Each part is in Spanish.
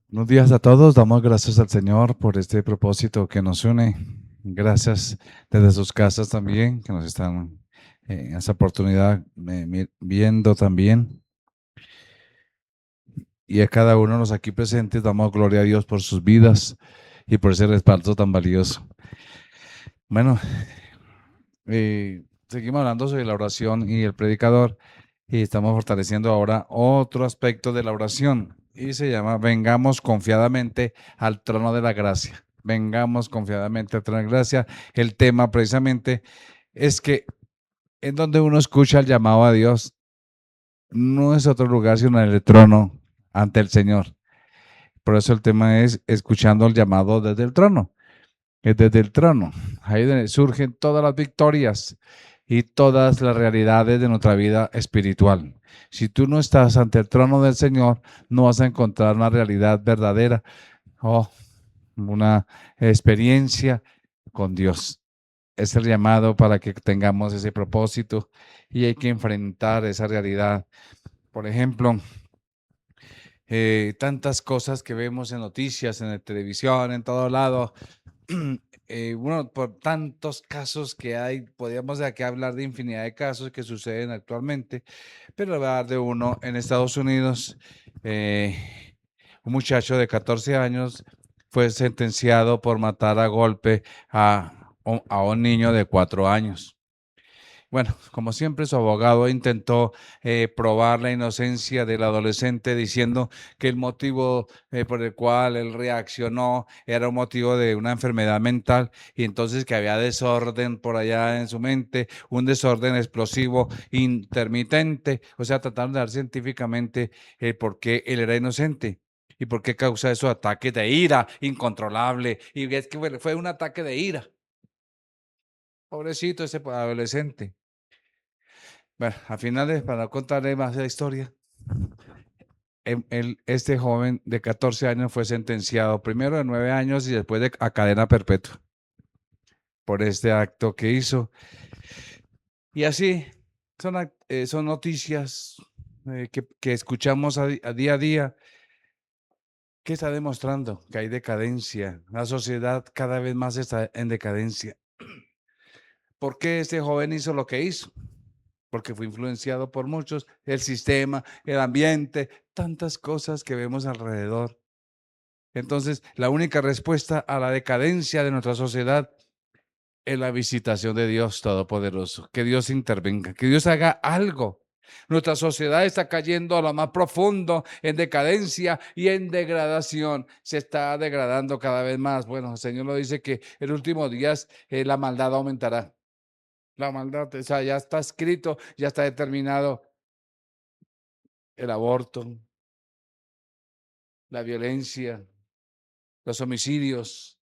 Buenos días a todos, damos gracias al Señor por este propósito que nos une. Gracias desde sus casas también, que nos están en esa oportunidad viendo también. Y a cada uno de los aquí presentes damos gloria a Dios por sus vidas y por ese respaldo tan valioso. Bueno, seguimos hablando sobre la oración y el predicador y estamos fortaleciendo ahora otro aspecto de la oración y se llama vengamos confiadamente al trono de la gracia. Vengamos confiadamente al trono de la gracia. El tema precisamente es que en donde uno escucha el llamado a Dios no es otro lugar sino en el trono ante el Señor. Por eso el tema es escuchando el llamado desde el trono. Es desde el trono. Ahí donde surgen todas las victorias y todas las realidades de nuestra vida espiritual. Si tú no estás ante el trono del Señor, no vas a encontrar una realidad verdadera o una experiencia con Dios. Es el llamado para que tengamos ese propósito y hay que enfrentar esa realidad. Por ejemplo, tantas cosas que vemos en noticias, en la televisión, en todo lado, bueno, por tantos casos que hay, podríamos de aquí hablar de infinidad de casos que suceden actualmente, pero le voy a dar de uno en Estados Unidos. Un muchacho de 14 años fue sentenciado por matar a golpe a un niño de 4 años. Bueno, como siempre, su abogado intentó probar la inocencia del adolescente diciendo que el motivo por el cual él reaccionó era un motivo de una enfermedad mental y entonces que había desorden por allá en su mente, un desorden explosivo intermitente, o sea, trataron de dar científicamente por qué él era inocente. ¿Y por qué causa esos ataques de ira incontrolable? Y es que fue un ataque de ira. Pobrecito ese adolescente. Bueno, a finales, para no contarle más la historia, este joven de 14 años fue sentenciado primero de 9 años y después a cadena perpetua por este acto que hizo. Y así son noticias que escuchamos a día a día. ¿Qué está demostrando? Que hay decadencia. La sociedad cada vez más está en decadencia. ¿Por qué este joven hizo lo que hizo? Porque fue influenciado por muchos, el sistema, el ambiente, tantas cosas que vemos alrededor. Entonces, la única respuesta a la decadencia de nuestra sociedad es la visitación de Dios Todopoderoso, que Dios intervenga, que Dios haga algo. Nuestra sociedad está cayendo a lo más profundo en decadencia y en degradación. Se está degradando cada vez más. Bueno, el Señor lo dice que en los últimos días la maldad aumentará. La maldad, o sea, ya está escrito, ya está determinado el aborto, la violencia, los homicidios,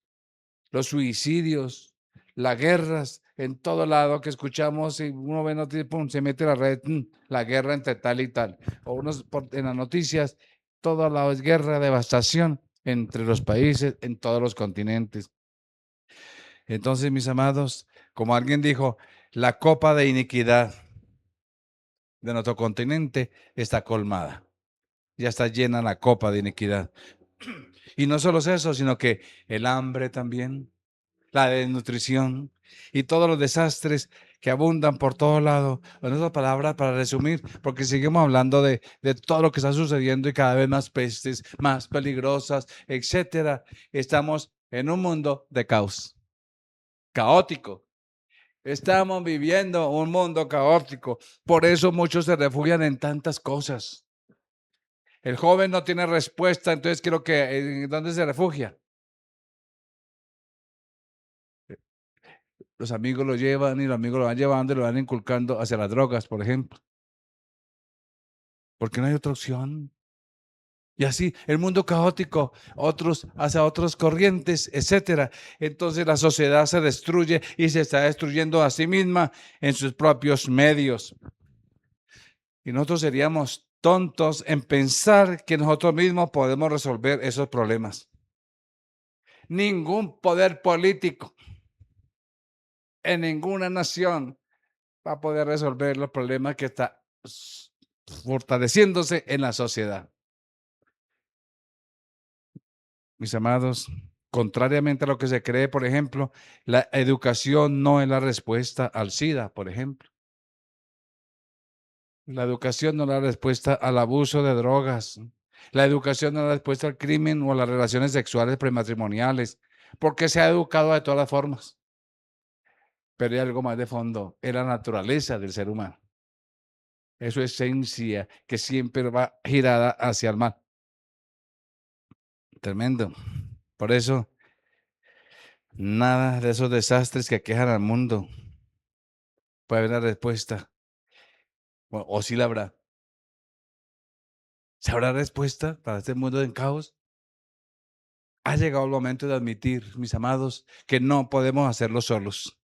los suicidios, las guerras, en todo lado que escuchamos y uno ve noticias, pum, se mete la red, la guerra entre tal y tal. O en las noticias, todo lado es guerra, devastación entre los países, en todos los continentes. Entonces, mis amados, como alguien dijo, la copa de iniquidad de nuestro continente está colmada. Ya está llena la copa de iniquidad. Y no solo eso, sino que el hambre también, la desnutrición y todos los desastres que abundan por todos lados. En otras palabras, para resumir, porque seguimos hablando de todo lo que está sucediendo y cada vez más pestes, más peligrosas, etcétera. Estamos en un mundo de caos, caótico. Estamos viviendo un mundo caótico. Por eso muchos se refugian en tantas cosas. El joven no tiene respuesta, entonces creo que ¿en dónde se refugia? Los amigos lo llevan y los amigos lo van llevando y lo van inculcando hacia las drogas, por ejemplo. Porque no hay otra opción. Y así, el mundo caótico, otros hacia otras corrientes, etcétera. Entonces la sociedad se destruye y se está destruyendo a sí misma en sus propios medios. Y nosotros seríamos tontos en pensar que nosotros mismos podemos resolver esos problemas. Ningún poder político en ninguna nación va a poder resolver los problemas que está fortaleciéndose en la sociedad. mis amados, contrariamente a lo que se cree, por ejemplo, la educación no es la respuesta al SIDA, por ejemplo. La educación no es la respuesta al abuso de drogas. La educación no es la respuesta al crimen o a las relaciones sexuales prematrimoniales, porque se ha educado de todas las formas. Pero hay algo más de fondo, es la naturaleza del ser humano. Es su esencia que siempre va girada hacia el mal. Tremendo. Por eso, nada de esos desastres que aquejan al mundo puede haber una respuesta. O sí la habrá. ¿Se habrá respuesta para este mundo en caos? Ha llegado el momento de admitir, mis amados, que no podemos hacerlo solos.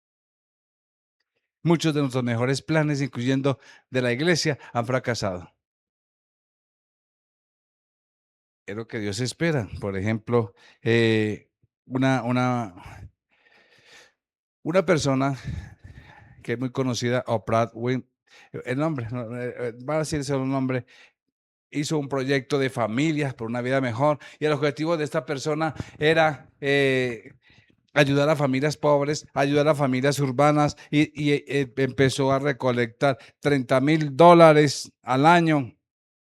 Muchos de nuestros mejores planes, incluyendo de la iglesia, han fracasado. Es lo que Dios espera. Por ejemplo, una, una, una persona que es muy conocida, Oprah Winfrey, el nombre, va a decirse un nombre, hizo un proyecto de familias por una vida mejor y el objetivo de esta persona era ayudar a familias pobres, ayudar a familias urbanas y empezó a recolectar $30,000 al año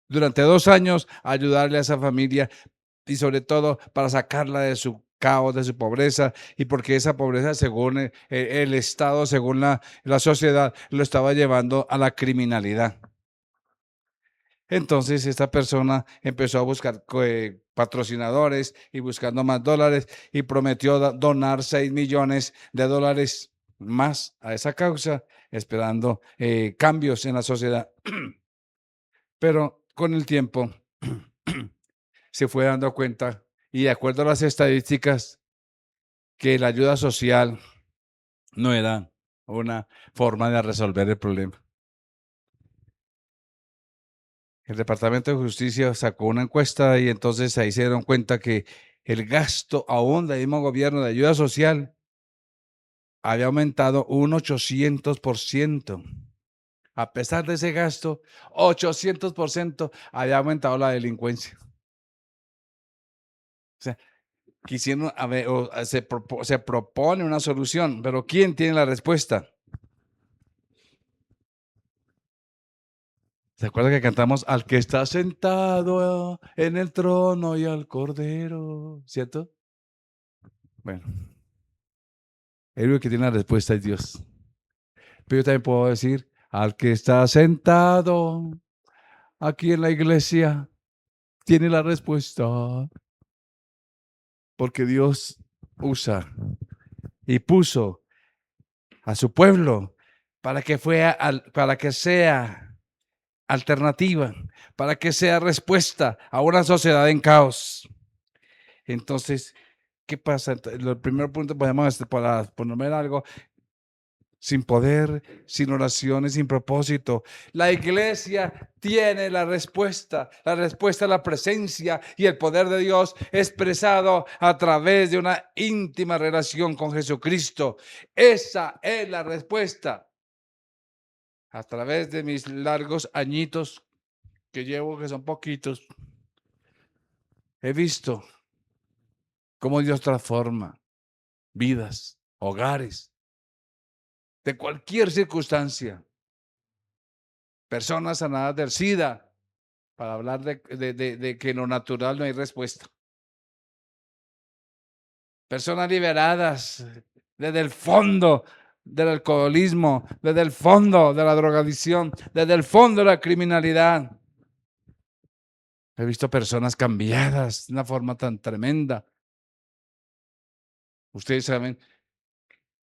durante 2 años, ayudarle a esa familia y sobre todo para sacarla de su caos, de su pobreza, y porque esa pobreza, según el Estado, según la sociedad, lo estaba llevando a la criminalidad. Entonces esta persona empezó a buscar patrocinadores y buscando más dólares y prometió donar $6 millones más a esa causa, esperando cambios en la sociedad. Pero con el tiempo se fue dando cuenta y de acuerdo a las estadísticas que la ayuda social no era una forma de resolver el problema. El Departamento de Justicia sacó una encuesta y entonces ahí se dieron cuenta que el gasto aún del mismo gobierno de ayuda social había aumentado un 800%. A pesar de ese gasto, 800% había aumentado la delincuencia. O sea, quisieron, se propone una solución, pero ¿quién tiene la respuesta? ¿Se acuerda que cantamos al que está sentado en el trono y al cordero? ¿Cierto? Bueno, el único que tiene la respuesta es Dios. Pero yo también puedo decir al que está sentado aquí en la iglesia tiene la respuesta. Porque Dios usa y puso a su pueblo para que sea alternativa, para que sea respuesta a una sociedad en caos. Entonces, ¿qué pasa? El primer punto podemos, para poner algo, sin poder, sin oraciones, sin propósito. La iglesia tiene la respuesta a la presencia y el poder de Dios expresado a través de una íntima relación con Jesucristo. Esa es la respuesta. A través de mis largos añitos que llevo, que son poquitos, he visto cómo Dios transforma vidas, hogares, de cualquier circunstancia. Personas sanadas del SIDA, para hablar de que en lo natural no hay respuesta. Personas liberadas desde el fondo del alcoholismo, desde el fondo de la drogadicción, desde el fondo de la criminalidad. He visto personas cambiadas de una forma tan tremenda. Ustedes saben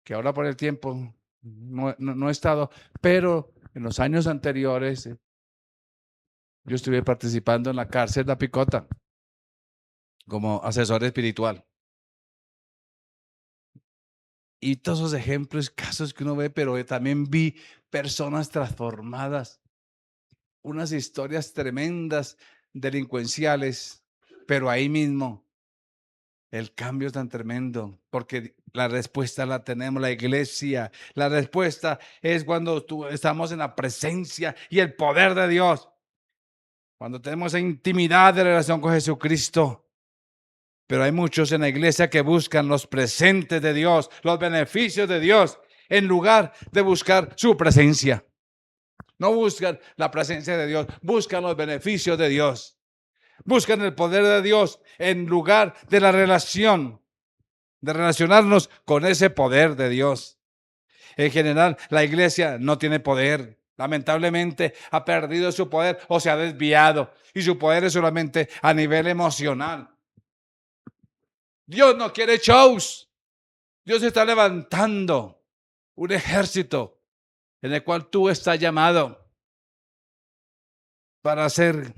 que ahora por el tiempo no he estado, pero en los años anteriores yo estuve participando en la cárcel de La Picota como asesor espiritual. Y todos esos ejemplos, casos que uno ve, pero también vi personas transformadas, unas historias tremendas, delincuenciales, pero ahí mismo el cambio es tan tremendo, porque la respuesta la tenemos, la iglesia. La respuesta es cuando estamos en la presencia y el poder de Dios, cuando tenemos esa intimidad de relación con Jesucristo. Pero hay muchos en la iglesia que buscan los presentes de Dios, los beneficios de Dios, en lugar de buscar su presencia. No buscan la presencia de Dios, buscan los beneficios de Dios. Buscan el poder de Dios en lugar de la relación, de relacionarnos con ese poder de Dios. En general, la iglesia no tiene poder. Lamentablemente ha perdido su poder o se ha desviado. Y su poder es solamente a nivel emocional. Dios no quiere shows. Dios está levantando un ejército en el cual tú estás llamado para ser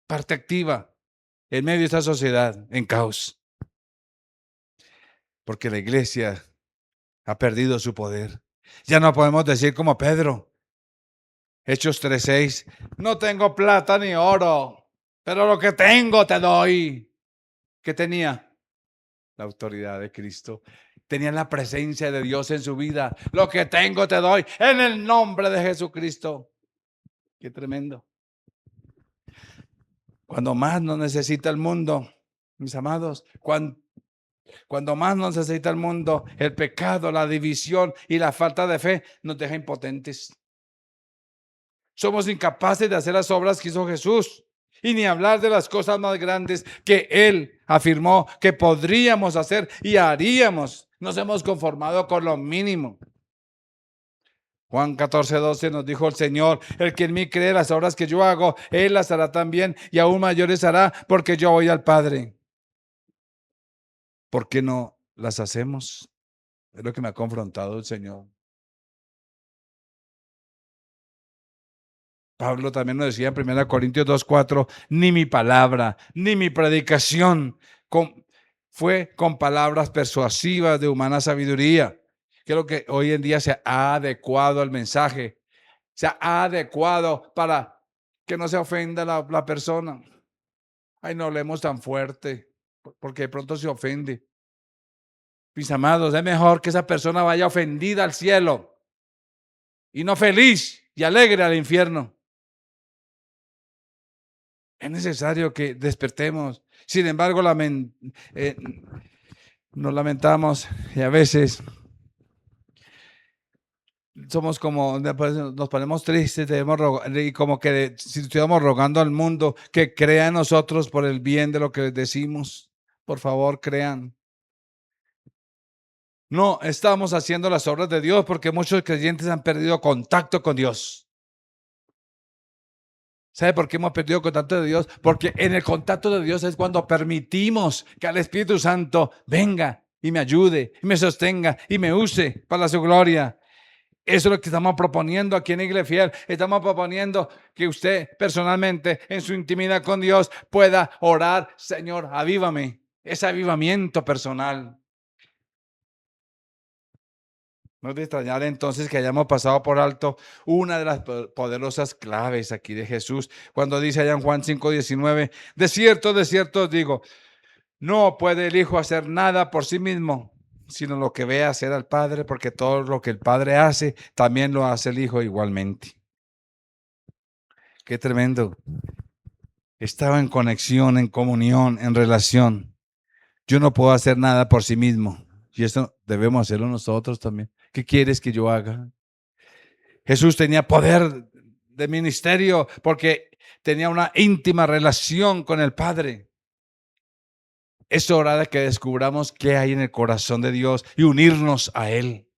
parte activa en medio de esta sociedad en caos. Porque la iglesia ha perdido su poder. Ya no podemos decir como Pedro, Hechos 3:6, no tengo plata ni oro, pero lo que tengo te doy. ¿Qué tenía? La autoridad de Cristo. Tenía la presencia de Dios en su vida. Lo que tengo te doy en el nombre de Jesucristo. Qué tremendo. Cuando más nos necesita el mundo, mis amados, cuando más nos necesita el mundo, el pecado, la división y la falta de fe nos deja impotentes. Somos incapaces de hacer las obras que hizo Jesús y ni hablar de las cosas más grandes que Él afirmó que podríamos hacer y haríamos. Nos hemos conformado con lo mínimo. Juan 14:12 nos dijo el Señor, el que en mí cree las obras que yo hago, Él las hará también y aún mayores hará porque yo voy al Padre. ¿Por qué no las hacemos? Es lo que me ha confrontado el Señor. Pablo también nos decía en 1 Corintios 2:4, ni mi palabra, ni mi predicación fue con palabras persuasivas de humana sabiduría. Creo que hoy en día se ha adecuado al mensaje, se ha adecuado para que no se ofenda la persona. Ay, no hablemos tan fuerte, porque de pronto se ofende. Mis amados, es mejor que esa persona vaya ofendida al cielo y no feliz y alegre al infierno. Es necesario que despertemos. Sin embargo, nos lamentamos y a veces somos como, nos ponemos tristes y como que si estuviéramos rogando al mundo que crea en nosotros por el bien de lo que les decimos. Por favor, crean. No estamos haciendo las obras de Dios porque muchos creyentes han perdido contacto con Dios. ¿Sabe por qué hemos perdido contacto de Dios? Porque en el contacto de Dios es cuando permitimos que el Espíritu Santo venga y me ayude, y me sostenga y me use para su gloria. Eso es lo que estamos proponiendo aquí en Iglesia Fiel. Estamos proponiendo que usted personalmente en su intimidad con Dios pueda orar, Señor, avívame. Ese avivamiento personal. No es de extrañar entonces que hayamos pasado por alto una de las poderosas claves aquí de Jesús, cuando dice allá en Juan 5:19, de cierto os digo, no puede el Hijo hacer nada por sí mismo, sino lo que ve hacer al Padre, porque todo lo que el Padre hace, también lo hace el Hijo igualmente. Qué tremendo. Estaba en conexión, en comunión, en relación. Yo no puedo hacer nada por sí mismo. Y esto debemos hacerlo nosotros también. ¿Qué quieres que yo haga? Jesús tenía poder de ministerio porque tenía una íntima relación con el Padre. Es hora de que descubramos qué hay en el corazón de Dios y unirnos a Él.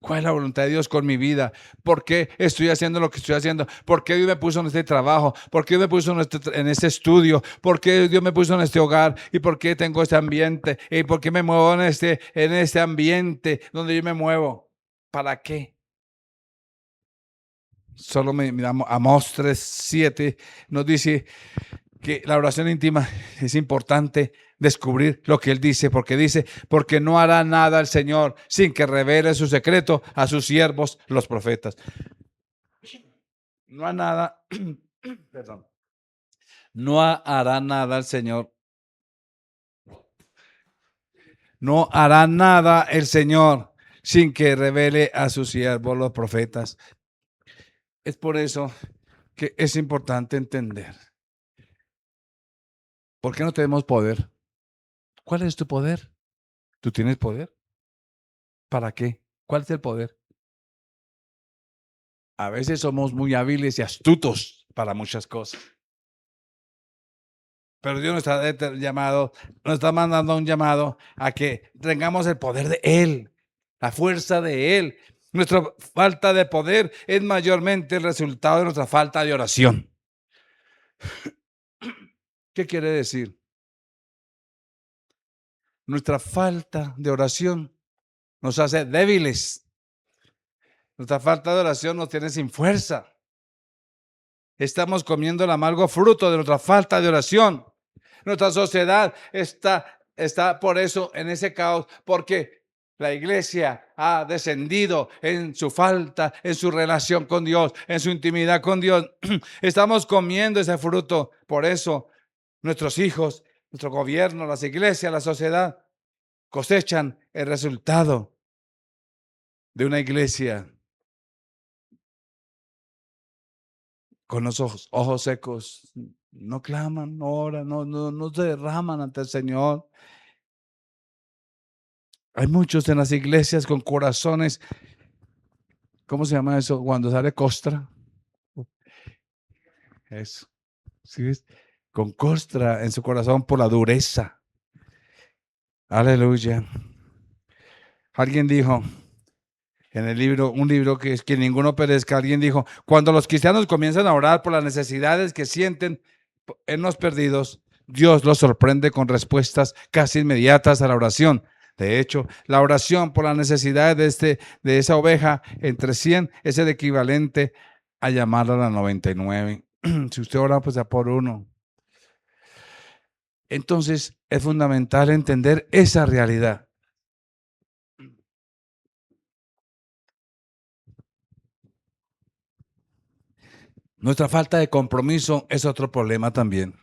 ¿Cuál es la voluntad de Dios con mi vida? ¿Por qué estoy haciendo lo que estoy haciendo? ¿Por qué Dios me puso en este trabajo? ¿Por qué Dios me puso en este estudio? ¿Por qué Dios me puso en este hogar? ¿Y por qué tengo este ambiente? ¿Y por qué me muevo en este ambiente donde yo me muevo? ¿Para qué? Solo Amós 3:7 nos dice que la oración íntima es importante descubrir lo que Él dice, porque no hará nada el Señor sin que revele su secreto a sus siervos, los profetas. No hará nada, perdón, no hará nada el Señor. No hará nada el Señor sin que revele a sus siervos, los profetas. Es por eso que es importante entender. ¿Por qué no tenemos poder? ¿Cuál es tu poder? ¿Tú tienes poder? ¿Para qué? ¿Cuál es el poder? A veces somos muy hábiles y astutos para muchas cosas. Pero Dios nos está mandando un llamado a que tengamos el poder de Él, la fuerza de Él. Nuestra falta de poder es mayormente el resultado de nuestra falta de oración. ¿Qué quiere decir? Nuestra falta de oración nos hace débiles. Nuestra falta de oración nos tiene sin fuerza. Estamos comiendo el amargo fruto de nuestra falta de oración. Nuestra sociedad está por eso en ese caos, porque la iglesia ha descendido en su falta, en su relación con Dios, en su intimidad con Dios. Estamos comiendo ese fruto. Por eso nuestros hijos, nuestro gobierno, las iglesias, la sociedad cosechan el resultado de una iglesia con los ojos secos. No claman, no oran, no se derraman ante el Señor. Hay muchos en las iglesias con corazones, ¿cómo se llama eso? Cuando sale costra. Eso. ¿Sí ves? Con costra en su corazón por la dureza. Aleluya. Alguien dijo en el libro, un libro que es que ninguno perezca, alguien dijo, cuando los cristianos comienzan a orar por las necesidades que sienten en los perdidos, Dios los sorprende con respuestas casi inmediatas a la oración. De hecho, la oración por las necesidades de esa oveja entre 100 es el equivalente a llamar a la 99. Si usted ora, pues ya por uno. Entonces, es fundamental entender esa realidad. Nuestra falta de compromiso es otro problema también.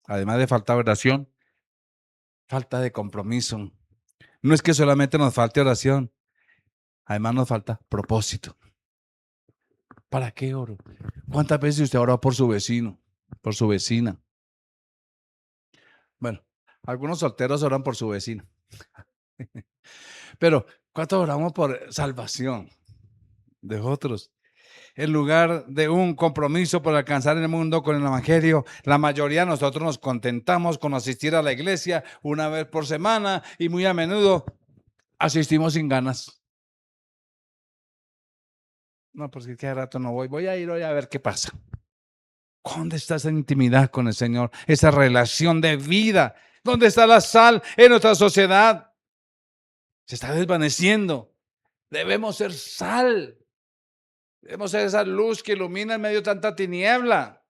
Además de falta de oración, falta de compromiso. No es que solamente nos falte oración, además nos falta propósito. ¿Para qué oro? ¿Cuántas veces usted ora por su vecino, por su vecina? Bueno, algunos solteros oran por su vecino. Pero, ¿cuántos oramos por salvación de otros? En lugar de un compromiso por alcanzar el mundo con el evangelio, la mayoría de nosotros nos contentamos con asistir a la iglesia una vez por semana y muy a menudo asistimos sin ganas. No, pues que cada rato no voy a ir hoy a ver qué pasa. ¿Dónde está esa intimidad con el Señor? Esa relación de vida. ¿Dónde está la sal en nuestra sociedad? Se está desvaneciendo. Debemos ser sal. Debemos ser esa luz que ilumina en medio de tanta tiniebla.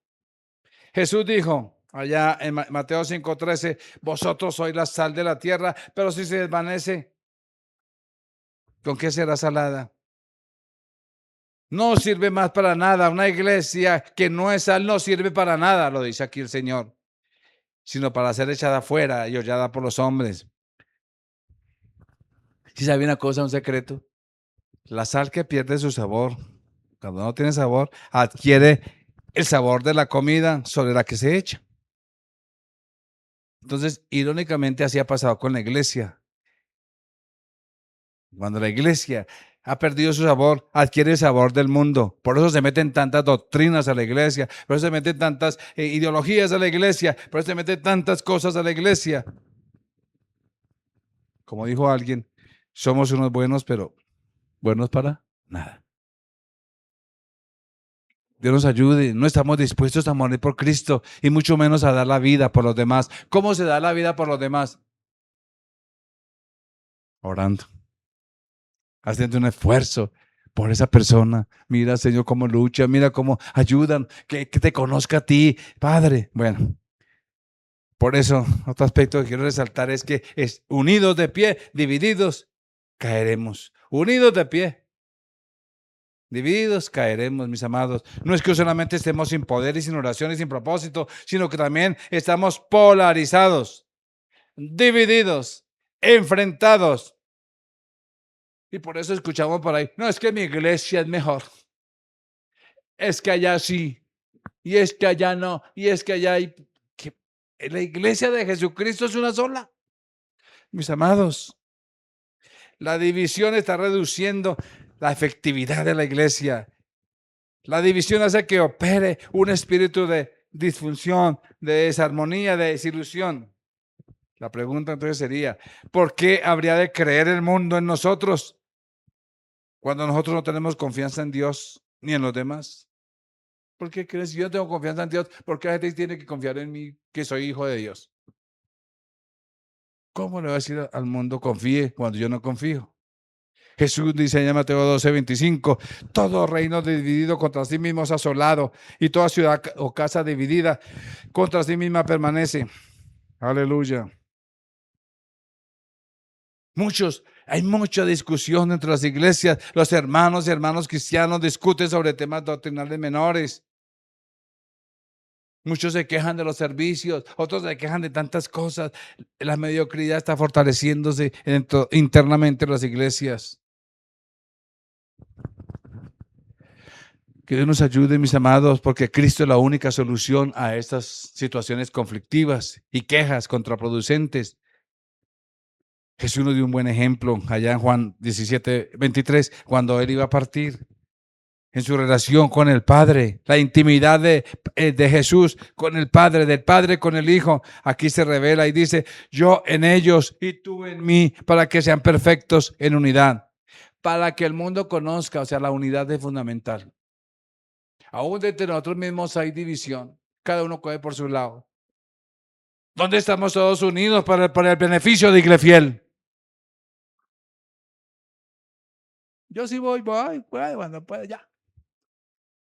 Jesús dijo allá en Mateo 5:13, vosotros sois la sal de la tierra, pero si se desvanece, ¿con qué será salada? No sirve más para nada. Una iglesia que no es sal no sirve para nada, lo dice aquí el Señor, sino para ser echada afuera y hollada por los hombres. ¿Sí sabe una cosa, un secreto? La sal que pierde su sabor, cuando no tiene sabor, adquiere el sabor de la comida sobre la que se echa. Entonces, irónicamente, así ha pasado con la iglesia. Cuando la iglesia ha perdido su sabor, adquiere el sabor del mundo. Por eso se meten tantas doctrinas a la iglesia, por eso se meten tantas ideologías a la iglesia, por eso se meten tantas cosas a la iglesia. Como dijo alguien, somos unos buenos, pero buenos para nada. Dios nos ayude, no estamos dispuestos a morir por Cristo y mucho menos a dar la vida por los demás. ¿Cómo se da la vida por los demás? Orando, haciendo un esfuerzo por esa persona. Mira, Señor, cómo lucha, mira cómo ayudan, que te conozca a ti, Padre. Bueno, por eso, otro aspecto que quiero resaltar es que unidos de pie, divididos, caeremos. Unidos de pie, divididos caeremos, mis amados. No es que solamente estemos sin poder y sin oración y sin propósito, sino que también estamos polarizados, divididos, enfrentados. Y por eso escuchamos por ahí, no, es que mi iglesia es mejor. Es que allá sí, y es que allá no, y es que allá hay... que la iglesia de Jesucristo es una sola. Mis amados, la división está reduciendo la efectividad de la iglesia. La división hace que opere un espíritu de disfunción, de desarmonía, de desilusión. La pregunta entonces sería, ¿por qué habría de creer el mundo en nosotros cuando nosotros no tenemos confianza en Dios ni en los demás? ¿Por qué crees? Si yo no tengo confianza en Dios, ¿por qué la gente tiene que confiar en mí que soy hijo de Dios? ¿Cómo le voy a decir al mundo confíe cuando yo no confío? Jesús dice en Mateo 12:25, todo reino dividido contra sí mismo es asolado y toda ciudad o casa dividida contra sí misma permanece. Aleluya. Hay mucha discusión entre las iglesias. Los hermanos y hermanos cristianos discuten sobre temas doctrinales menores. Muchos se quejan de los servicios, otros se quejan de tantas cosas. La mediocridad está fortaleciéndose internamente en las iglesias. Que Dios nos ayude, mis amados, porque Cristo es la única solución a estas situaciones conflictivas y quejas contraproducentes. Jesús nos dio un buen ejemplo allá en Juan 17:23, cuando Él iba a partir, en su relación con el Padre, la intimidad de Jesús con el Padre, del Padre con el Hijo. Aquí se revela y dice, yo en ellos y tú en mí, para que sean perfectos en unidad. Para que el mundo conozca, o sea, la unidad es fundamental. Aún entre nosotros mismos hay división. Cada uno coge por su lado. ¿Dónde estamos todos unidos para el beneficio de Iglesia Fiel? Yo sí voy, cuando pueda, ya.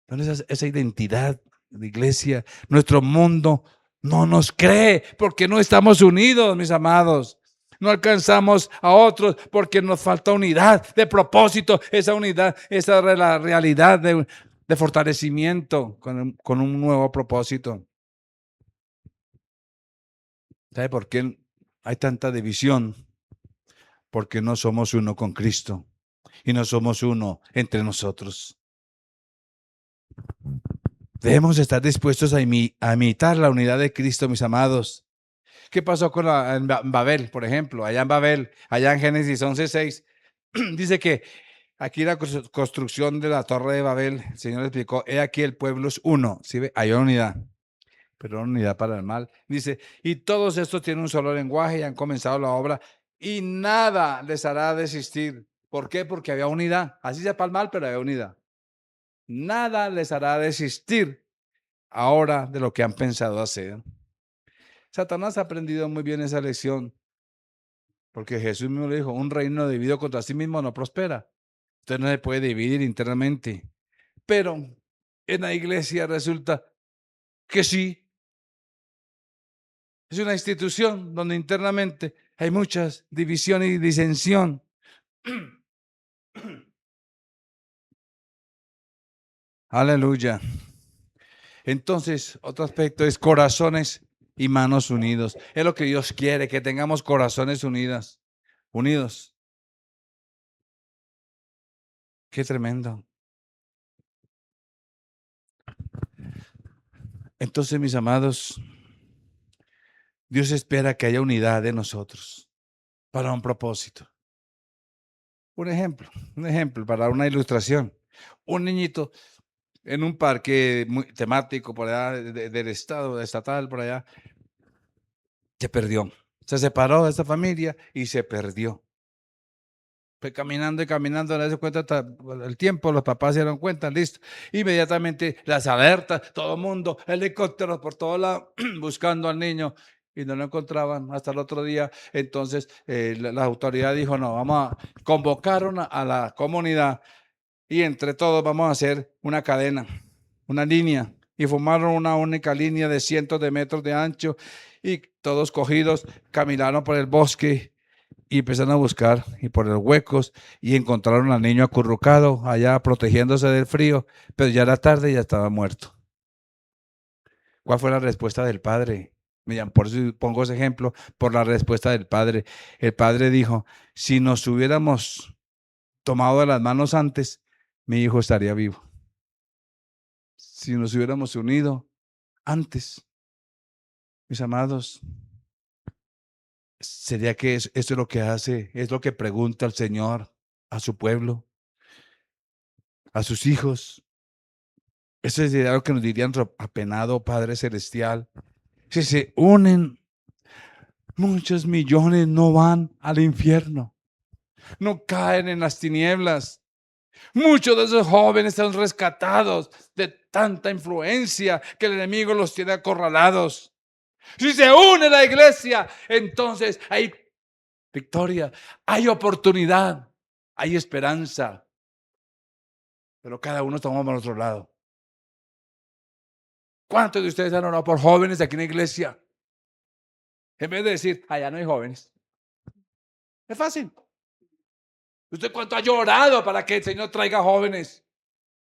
Entonces, esa identidad de iglesia, nuestro mundo no nos cree porque no estamos unidos, mis amados. No alcanzamos a otros porque nos falta unidad de propósito, esa unidad, esa es la realidad de fortalecimiento con un nuevo propósito. ¿Sabe por qué hay tanta división? Porque no somos uno con Cristo y no somos uno entre nosotros. Debemos estar dispuestos a imitar la unidad de Cristo, mis amados. ¿Qué pasó en Babel, por ejemplo? Allá en Babel, allá en Génesis 11:6, dice que aquí la construcción de la torre de Babel, el Señor explicó, he aquí el pueblo es uno, ¿sí ve? Hay unidad, pero una unidad para el mal. Dice, y todos estos tienen un solo lenguaje y han comenzado la obra y nada les hará desistir. ¿Por qué? Porque había unidad. Así sea para el mal, pero había unidad. Nada les hará desistir ahora de lo que han pensado hacer. Satanás ha aprendido muy bien esa lección, porque Jesús mismo le dijo, un reino dividido contra sí mismo no prospera. Usted no se puede dividir internamente. Pero en la iglesia resulta que sí. Es una institución donde internamente hay muchas divisiones y disensión. Aleluya. Entonces, otro aspecto es corazones y manos unidos. Es lo que Dios quiere, que tengamos corazones unidos. Qué tremendo. Entonces, mis amados, Dios espera que haya unidad de nosotros para un propósito. Un ejemplo para una ilustración. Un niñito en un parque muy temático por allá del estado, estatal, por allá, se perdió. Se separó de esta familia y se perdió. Fue caminando y caminando, no se cuenta el tiempo, los papás se dieron cuenta, listo. Inmediatamente las alertas, todo el mundo, helicópteros por todos lados, buscando al niño y no lo encontraban hasta el otro día. Entonces la autoridad dijo, no, vamos a convocar a la comunidad y entre todos vamos a hacer una cadena, una línea. Y formaron una única línea de cientos de metros de ancho y todos cogidos caminaron por el bosque y empezaron a buscar y por los huecos y encontraron al niño acurrucado allá protegiéndose del frío, pero ya era tarde y ya estaba muerto. ¿Cuál fue la respuesta del padre? Por eso pongo ese ejemplo, por la respuesta del padre. El padre dijo, si nos hubiéramos tomado de las manos antes, mi hijo estaría vivo. Si nos hubiéramos unido antes, mis amados, ¿Sería que esto es lo que hace, es lo que pregunta el Señor a su pueblo, a sus hijos? Eso es algo que nos diría nuestro apenado Padre Celestial. Si se unen, muchos millones no van al infierno, no caen en las tinieblas. Muchos de esos jóvenes están rescatados de tanta influencia que el enemigo los tiene acorralados. Si se une la iglesia, entonces hay victoria, hay oportunidad, hay esperanza. Pero cada uno tomamos al otro lado. ¿Cuántos de ustedes han orado por jóvenes aquí en la iglesia? En vez de decir, allá no hay jóvenes. Es fácil. ¿Usted cuánto ha llorado para que el Señor traiga jóvenes?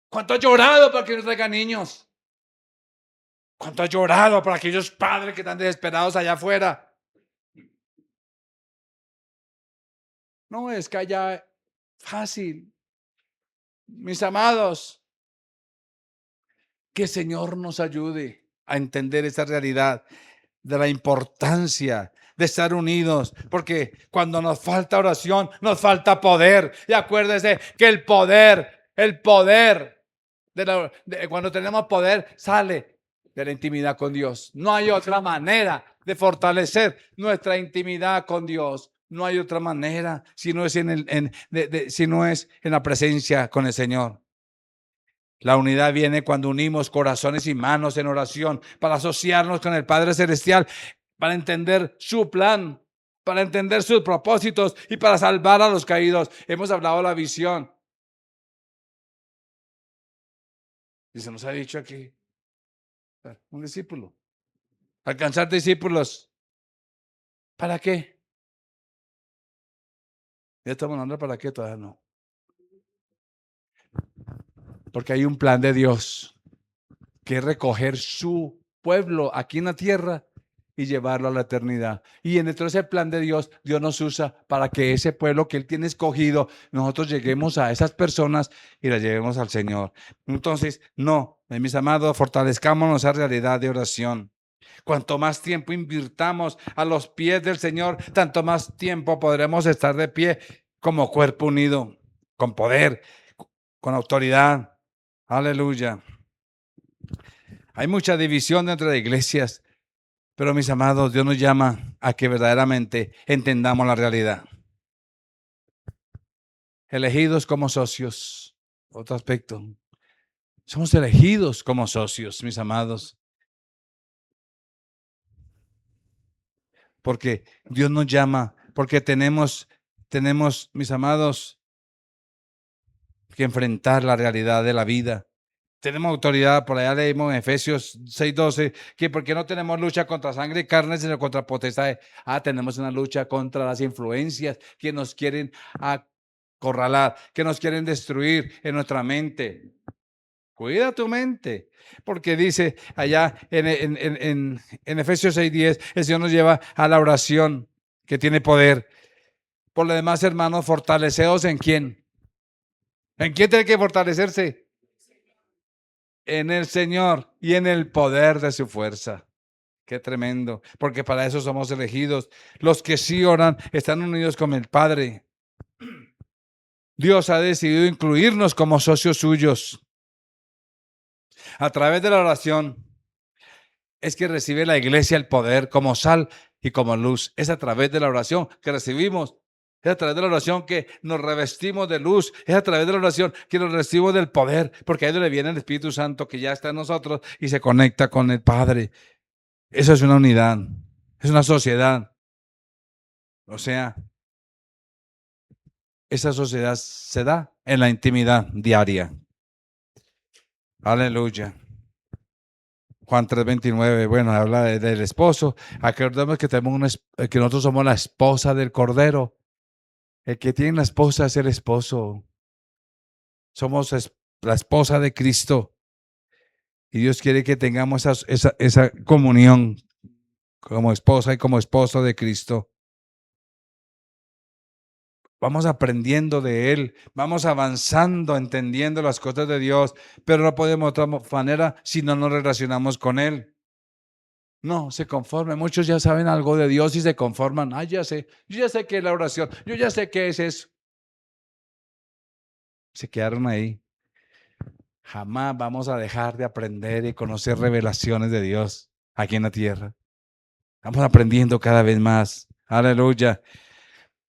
¿Cuánto ha llorado para que Dios traiga niños? ¿Cuánto ha llorado para aquellos padres que están desesperados allá afuera? No es que haya fácil. Mis amados, que el Señor nos ayude a entender esta realidad de la importancia de estar unidos, porque cuando nos falta oración, nos falta poder. Y acuérdese que el poder, cuando tenemos poder, sale de la intimidad con Dios. No hay otra manera de fortalecer nuestra intimidad con Dios. No hay otra manera si no es si no es en la presencia con el Señor. La unidad viene cuando unimos corazones y manos en oración para asociarnos con el Padre Celestial, para entender su plan, para entender sus propósitos y para salvar a los caídos. Hemos hablado de la visión. Y se nos ha dicho aquí, un discípulo. Alcanzar discípulos. ¿Para qué? Ya estamos hablando para qué, todavía no. Porque hay un plan de Dios, que es recoger su pueblo aquí en la tierra y llevarlo a la eternidad. Y dentro de ese plan de Dios, Dios nos usa para que ese pueblo que Él tiene escogido, nosotros lleguemos a esas personas y las llevemos al Señor. Entonces, no, mis amados, fortalezcámonos esa realidad de oración. Cuanto más tiempo invirtamos a los pies del Señor, tanto más tiempo podremos estar de pie como cuerpo unido, con poder, con autoridad. Aleluya. Hay mucha división dentro de iglesias, pero mis amados, Dios nos llama a que verdaderamente entendamos la realidad. Elegidos como socios. Otro aspecto. Somos elegidos como socios, mis amados. Porque Dios nos llama, porque tenemos, mis amados, que enfrentar la realidad de la vida. Tenemos autoridad, por allá leímos en Efesios 6:12, que porque no tenemos lucha contra sangre y carne, sino contra potestades. Tenemos una lucha contra las influencias que nos quieren acorralar, que nos quieren destruir en nuestra mente. Cuida tu mente, porque dice allá en Efesios 6:10, el Señor nos lleva a la oración que tiene poder. Por lo demás, hermanos, fortaleceos ¿en quién? ¿En quién tiene que fortalecerse? En el Señor y en el poder de su fuerza. Qué tremendo, porque para eso somos elegidos. Los que sí oran están unidos con el Padre. Dios ha decidido incluirnos como socios suyos. A través de la oración es que recibe la iglesia el poder como sal y como luz. Es a través de la oración que recibimos. Es a través de la oración que nos revestimos de luz. Es a través de la oración que nos recibimos del poder. Porque ahí le viene el Espíritu Santo que ya está en nosotros y se conecta con el Padre. Eso es una unidad. Es una sociedad. O sea, esa sociedad se da en la intimidad diaria. Aleluya. Juan 3:29, bueno, habla del esposo. Acordemos que que nosotros somos la esposa del Cordero. El que tiene la esposa es el esposo. Somos la esposa de Cristo. Y Dios quiere que tengamos esa comunión como esposa y como esposo de Cristo. Vamos aprendiendo de Él, vamos avanzando, entendiendo las cosas de Dios, pero no podemos de otra manera si no nos relacionamos con Él. No se conformen. Muchos ya saben algo de Dios y se conforman. Ah, ya sé, yo ya sé qué es la oración, yo ya sé qué es eso. Se quedaron ahí. Jamás vamos a dejar de aprender y conocer revelaciones de Dios aquí en la tierra. Estamos aprendiendo cada vez más. Aleluya.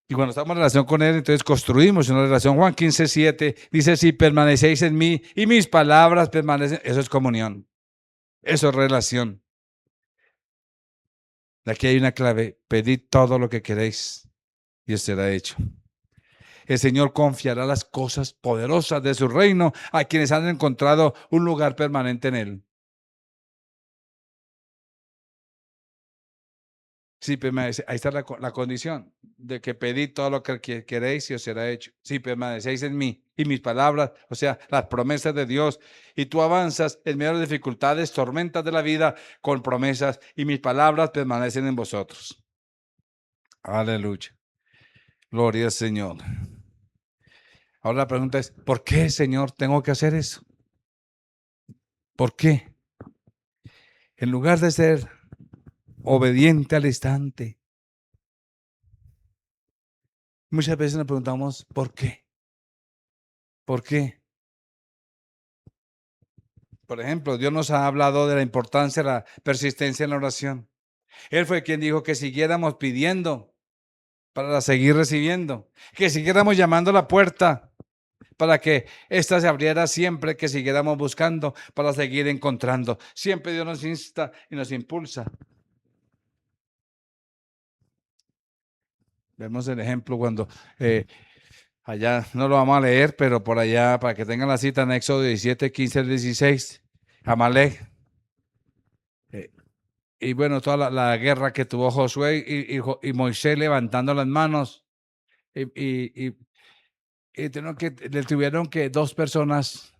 Y cuando estamos en relación con Él, entonces construimos una relación. Juan 15:7 dice, si permanecéis en mí y mis palabras permanecen, eso es comunión. Eso es relación. Aquí hay una clave. Pedid todo lo que queréis y os será hecho. El Señor confiará las cosas poderosas de su reino a quienes han encontrado un lugar permanente en Él. Sí, permanece, ahí está la condición de que pedid todo lo que queréis y os será hecho. Si permanecéis en mí y mis palabras, o sea, las promesas de Dios, y tú avanzas en medio de las dificultades, tormentas de la vida, con promesas, y mis palabras permanecen en vosotros. Aleluya. Gloria al Señor. Ahora la pregunta es, ¿por qué, Señor, tengo que hacer eso? ¿Por qué? En lugar de ser obediente al instante, muchas veces nos preguntamos, ¿por qué? ¿Por qué? Por ejemplo, Dios nos ha hablado de la importancia de la persistencia en la oración. Él fue quien dijo que siguiéramos pidiendo para seguir recibiendo, que siguiéramos llamando a la puerta para que ésta se abriera siempre, que siguiéramos buscando para seguir encontrando. Siempre Dios nos insta y nos impulsa. Vemos el ejemplo cuando allá no lo vamos a leer, pero por allá, para que tengan la cita en Éxodo 17, 15 al 16, Amalek. Y bueno, toda la guerra que tuvo Josué y Moisés levantando las manos. Y, y, y, le tuvieron que dos personas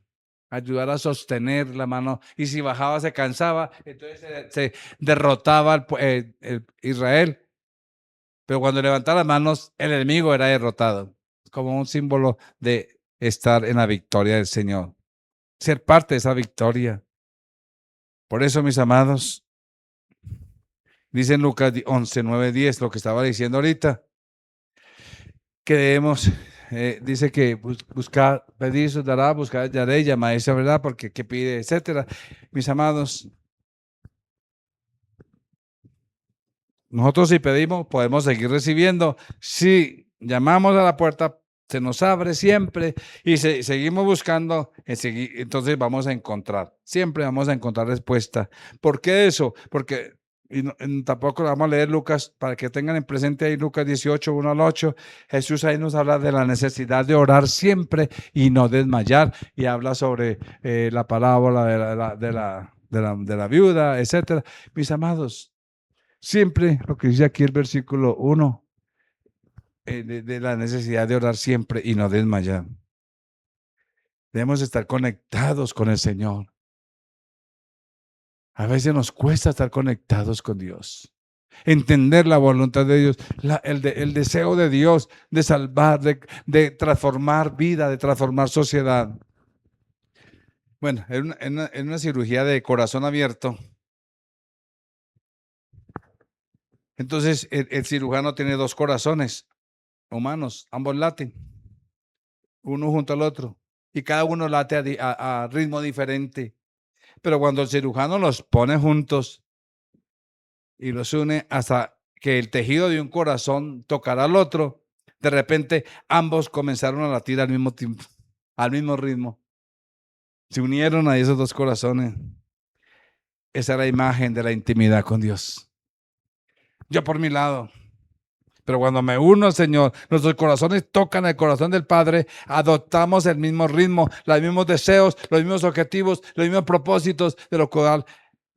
ayudar a sostener la mano. Y si bajaba, se cansaba. Entonces se derrotaba el Israel. Pero cuando levantaba las manos, el enemigo era derrotado. Como un símbolo de estar en la victoria del Señor. Ser parte de esa victoria. Por eso, mis amados, dice en Lucas 11, 9, 10, lo que estaba diciendo ahorita, que debemos, dice que buscar, pedir, se os dará, buscar, hallaré, llamaré, esa verdad, porque qué pide, etcétera. Mis amados, nosotros si pedimos, podemos seguir recibiendo. Si llamamos a la puerta, se nos abre siempre y seguimos buscando, entonces vamos a encontrar, siempre vamos a encontrar respuesta. ¿Por qué eso? Porque tampoco vamos a leer Lucas, para que tengan en presente ahí Lucas 18, 1 al 8. Jesús ahí nos habla de la necesidad de orar siempre y no desmayar, y habla sobre la parábola de la viuda, etcétera. Mis amados, siempre lo que dice aquí el versículo 1, de la necesidad de orar siempre y no desmayar. Debemos estar conectados con el Señor. A veces nos cuesta estar conectados con Dios. Entender la voluntad de Dios, el deseo de Dios de salvar, de transformar vida, de transformar sociedad. Bueno, en una cirugía de corazón abierto, entonces el cirujano tiene dos corazones humanos, ambos laten, uno junto al otro, y cada uno late a ritmo diferente. Pero cuando el cirujano los pone juntos y los une hasta que el tejido de un corazón tocará al otro, de repente ambos comenzaron a latir al mismo tiempo, al mismo ritmo. Se unieron a esos dos corazones. Esa es la imagen de la intimidad con Dios. Yo por mi lado. Pero cuando me uno, Señor, nuestros corazones tocan el corazón del Padre, adoptamos el mismo ritmo, los mismos deseos, los mismos objetivos, los mismos propósitos de lo cual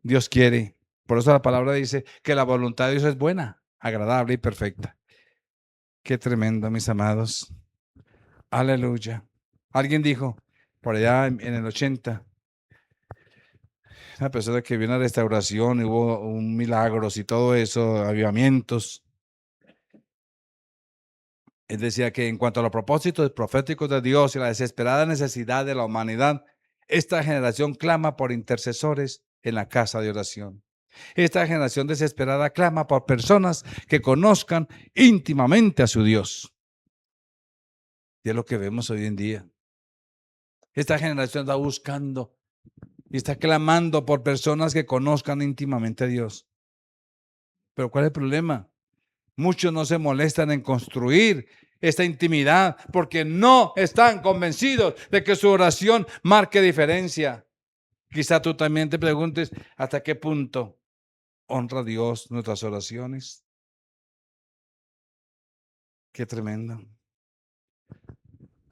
Dios quiere. Por eso la palabra dice que la voluntad de Dios es buena, agradable y perfecta. Qué tremendo, mis amados. Aleluya. Alguien dijo, por allá en el 80, una persona que vio una restauración, hubo un milagros y todo eso, avivamientos. Él decía que en cuanto a los propósitos proféticos de Dios y la desesperada necesidad de la humanidad, esta generación clama por intercesores en la casa de oración. Esta generación desesperada clama por personas que conozcan íntimamente a su Dios. Y es lo que vemos hoy en día. Esta generación está buscando y está clamando por personas que conozcan íntimamente a Dios. Pero ¿cuál es el problema? Muchos no se molestan en construir esta intimidad porque no están convencidos de que su oración marque diferencia. Quizá tú también te preguntes hasta qué punto honra a Dios nuestras oraciones. Qué tremendo.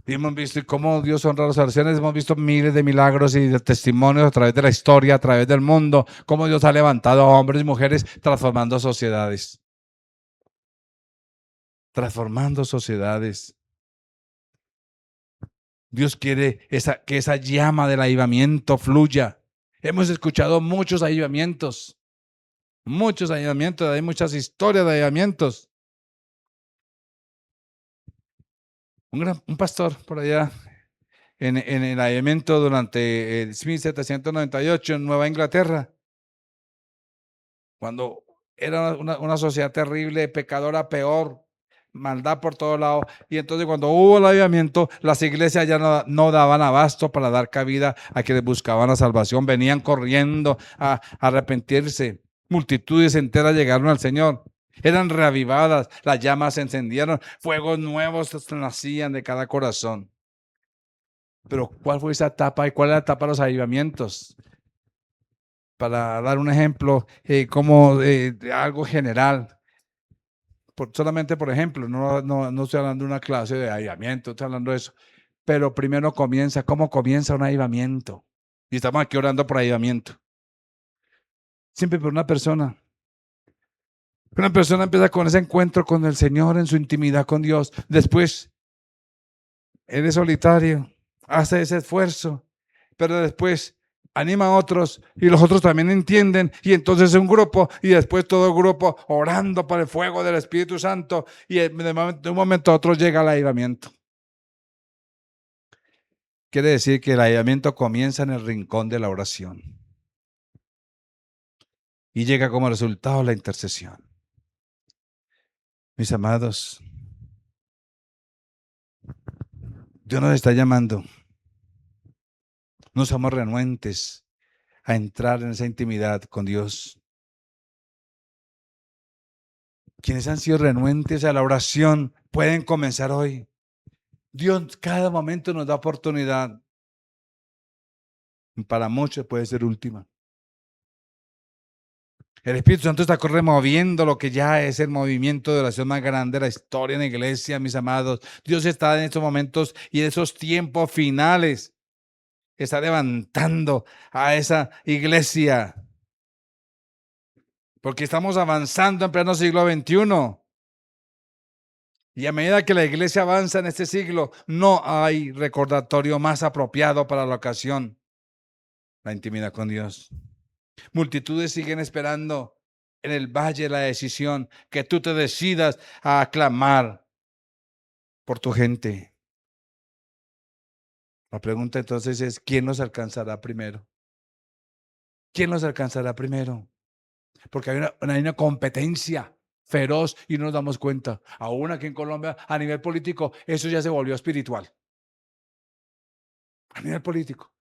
Y hemos visto cómo Dios honra las oraciones, hemos visto miles de milagros y de testimonios a través de la historia, a través del mundo, cómo Dios ha levantado a hombres y mujeres transformando sociedades. Transformando sociedades. Dios quiere que esa llama del avivamiento fluya. Hemos escuchado muchos avivamientos, hay muchas historias de avivamientos. Un pastor por allá en el avivamiento durante 1798 en Nueva Inglaterra, cuando era una sociedad terrible, pecadora, peor, maldad por todos lados. Y entonces cuando hubo el avivamiento, las iglesias ya no daban abasto para dar cabida a quienes buscaban la salvación. Venían corriendo a arrepentirse. Multitudes enteras llegaron al Señor. Eran reavivadas, las llamas se encendieron, fuegos nuevos nacían de cada corazón. Pero ¿cuál fue esa etapa y cuál es la etapa de los avivamientos? Para dar un ejemplo, como de algo general. Solamente por ejemplo, no estoy hablando de una clase de avivamiento, estoy hablando de eso. Pero primero ¿cómo comienza un avivamiento? Y estamos aquí orando por avivamiento. Siempre por una persona. Una persona empieza con ese encuentro con el Señor en su intimidad con Dios. Después, eres solitario, hace ese esfuerzo, pero después anima a otros y los otros también entienden y entonces es un grupo y después todo el grupo orando por el fuego del Espíritu Santo y de un momento a otro llega el avivamiento. Quiere decir que el avivamiento comienza en el rincón de la oración y llega como resultado la intercesión. Mis amados, Dios nos está llamando. No somos renuentes a entrar en esa intimidad con Dios. Quienes han sido renuentes a la oración pueden comenzar hoy. Dios cada momento nos da oportunidad. Para muchos puede ser última. El Espíritu Santo está removiendo lo que ya es el movimiento de oración más grande de la historia en la iglesia, mis amados. Dios está en estos momentos y en esos tiempos finales. Está levantando a esa iglesia. Porque estamos avanzando en pleno siglo XXI. Y a medida que la iglesia avanza en este siglo, no hay recordatorio más apropiado para la ocasión. La intimidad con Dios. Multitudes siguen esperando en el valle de la decisión que tú te decidas a clamar por tu gente. La pregunta entonces es, ¿quién nos alcanzará primero? ¿Quién nos alcanzará primero? Porque hay una competencia feroz y no nos damos cuenta. Aún aquí en Colombia, a nivel político, eso ya se volvió espiritual. A nivel político.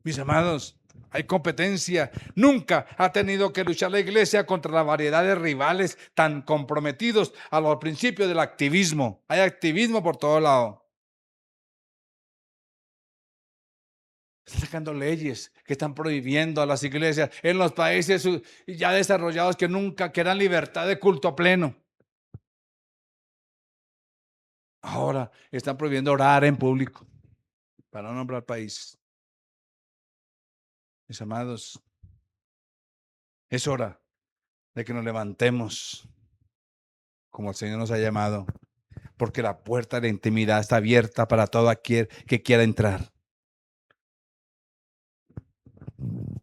Mis amados, hay competencia. Nunca ha tenido que luchar la iglesia contra la variedad de rivales tan comprometidos a los principios del activismo. Hay activismo por todo lado. Están sacando leyes que están prohibiendo a las iglesias en los países ya desarrollados que nunca quedan libertad de culto pleno. Ahora están prohibiendo orar en público para no nombrar países. Mis amados, es hora de que nos levantemos como el Señor nos ha llamado, porque la puerta de la intimidad está abierta para todo aquel que quiera entrar.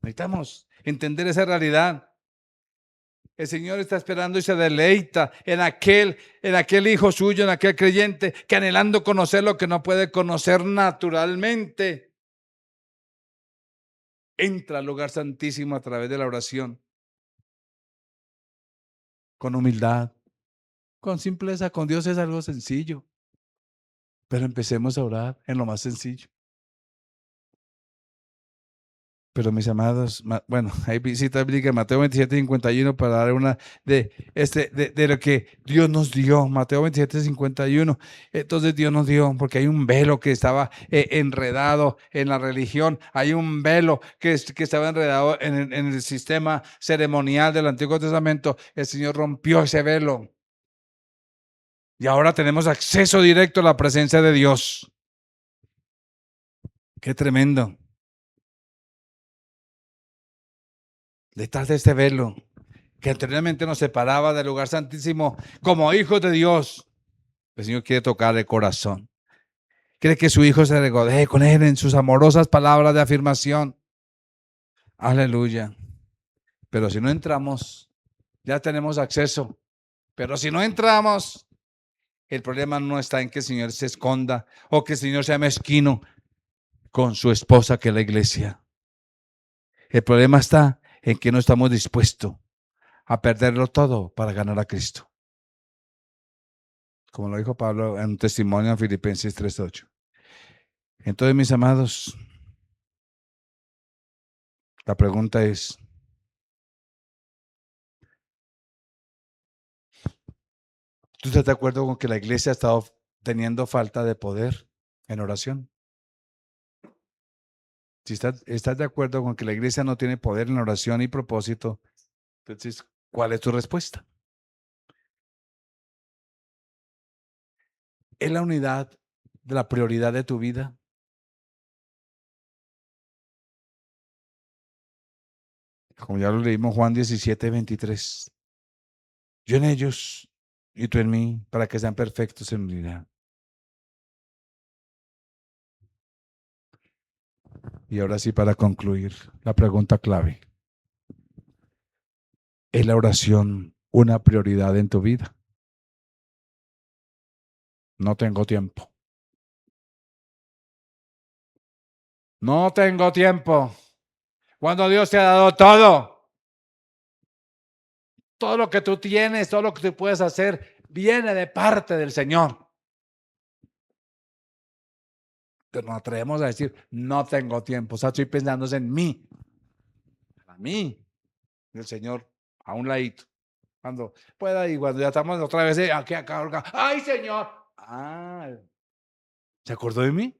Necesitamos entender esa realidad. El Señor está esperando y se deleita en aquel hijo suyo, en aquel creyente que anhelando conocer lo que no puede conocer naturalmente. Entra al lugar santísimo a través de la oración, con humildad, con simpleza. Con Dios es algo sencillo, pero empecemos a orar en lo más sencillo. Pero mis amados, bueno, hay visita bíblica en Mateo 27:51 para dar una de lo que Dios nos dio. Mateo 27:51. Entonces Dios nos dio, porque hay un velo que estaba enredado en la religión. Hay un velo que estaba enredado en el sistema ceremonial del Antiguo Testamento. El Señor rompió ese velo. Y ahora tenemos acceso directo a la presencia de Dios. Qué tremendo. Detrás de este velo que anteriormente nos separaba del lugar santísimo como hijos de Dios, el Señor quiere tocar el corazón. Quiere que su hijo se regodee con él en sus amorosas palabras de afirmación. Aleluya. Pero si no entramos, ya tenemos acceso. Pero si no entramos, el problema no está en que el Señor se esconda o que el Señor sea mezquino con su esposa, que es la iglesia. El problema está en que no estamos dispuestos a perderlo todo para ganar a Cristo. Como lo dijo Pablo en un testimonio en Filipenses 3:8. Entonces, mis amados, la pregunta es, ¿tú estás de acuerdo con que la iglesia ha estado teniendo falta de poder en oración? Si estás de acuerdo con que la iglesia no tiene poder en oración y propósito, entonces, ¿cuál es tu respuesta? ¿Es la unidad de la prioridad de tu vida? Como ya lo leímos, Juan 17:23. Yo en ellos y tú en mí, para que sean perfectos en unidad. Y ahora sí, para concluir, la pregunta clave. ¿Es la oración una prioridad en tu vida? No tengo tiempo. No tengo tiempo. Cuando Dios te ha dado todo lo que tú tienes, todo lo que tú puedes hacer, viene de parte del Señor. Pero nos atrevemos a decir, no tengo tiempo. O sea, estoy pensando en mí. A mí. El Señor a un ladito. Cuando pueda y cuando ya estamos otra vez aquí acá. ¡Ay, Señor! Ah, ¿se acordó de mí?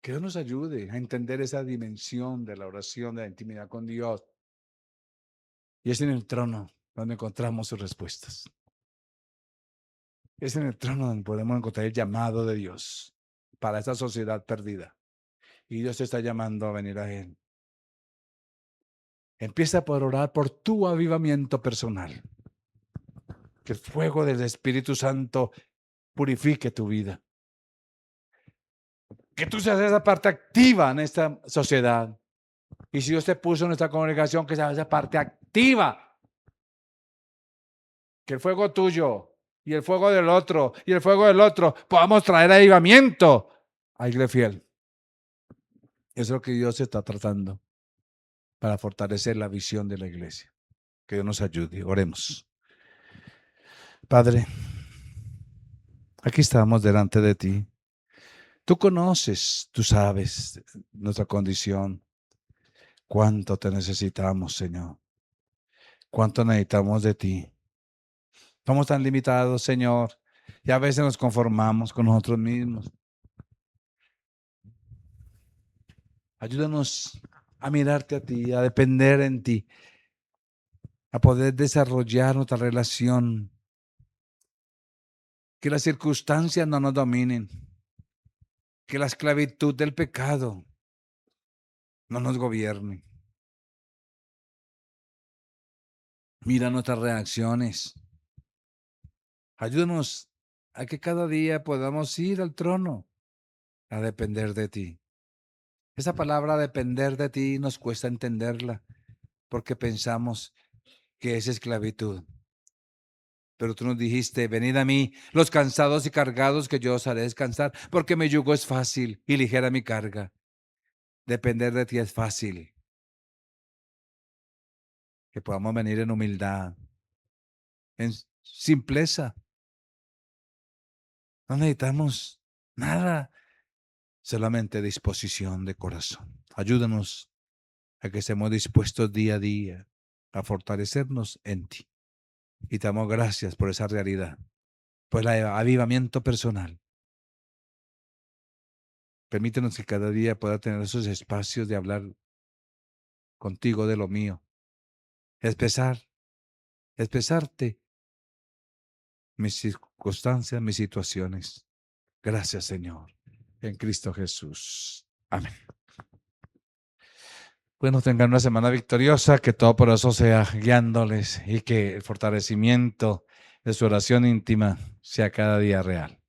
Que Dios nos ayude a entender esa dimensión de la oración, de la intimidad con Dios. Y es en el trono donde encontramos sus respuestas. Es en el trono donde podemos encontrar el llamado de Dios para esta sociedad perdida. Y Dios te está llamando a venir a Él. Empieza por orar por tu avivamiento personal. Que el fuego del Espíritu Santo purifique tu vida. Que tú seas esa parte activa en esta sociedad. Y si Dios te puso en nuestra congregación, que seas esa parte activa. Que el fuego tuyo y el fuego del otro y el fuego del otro podamos traer avivamiento a Iglesia Fiel. Eso es lo que Dios está tratando para fortalecer la visión de la iglesia. Que Dios nos ayude. Oremos. Padre, aquí estamos delante de ti. Tú conoces, tú sabes nuestra condición. Cuánto te necesitamos, Señor. Cuánto necesitamos de ti. Somos tan limitados, Señor, y a veces nos conformamos con nosotros mismos. Ayúdanos a mirarte a ti, a depender en ti, a poder desarrollar nuestra relación. Que las circunstancias no nos dominen. Que la esclavitud del pecado no nos gobierne. Mira nuestras reacciones. Ayúdanos a que cada día podamos ir al trono a depender de ti. Esa palabra depender de ti nos cuesta entenderla porque pensamos que es esclavitud. Pero tú nos dijiste, venid a mí, los cansados y cargados, que yo os haré descansar, porque mi yugo es fácil y ligera mi carga. Depender de ti es fácil. Que podamos venir en humildad, en simpleza. No necesitamos nada, solamente disposición de corazón. Ayúdanos a que estemos dispuestos día a día a fortalecernos en ti. Y te damos gracias por esa realidad, por el avivamiento personal. Permítenos que cada día pueda tener esos espacios de hablar contigo de lo mío, expresar, expresarte mis circunstancias, mis situaciones. Gracias, Señor, en Cristo Jesús. Amén. Bueno, tengan una semana victoriosa, que todo por eso sea guiándoles y que el fortalecimiento de su oración íntima sea cada día real.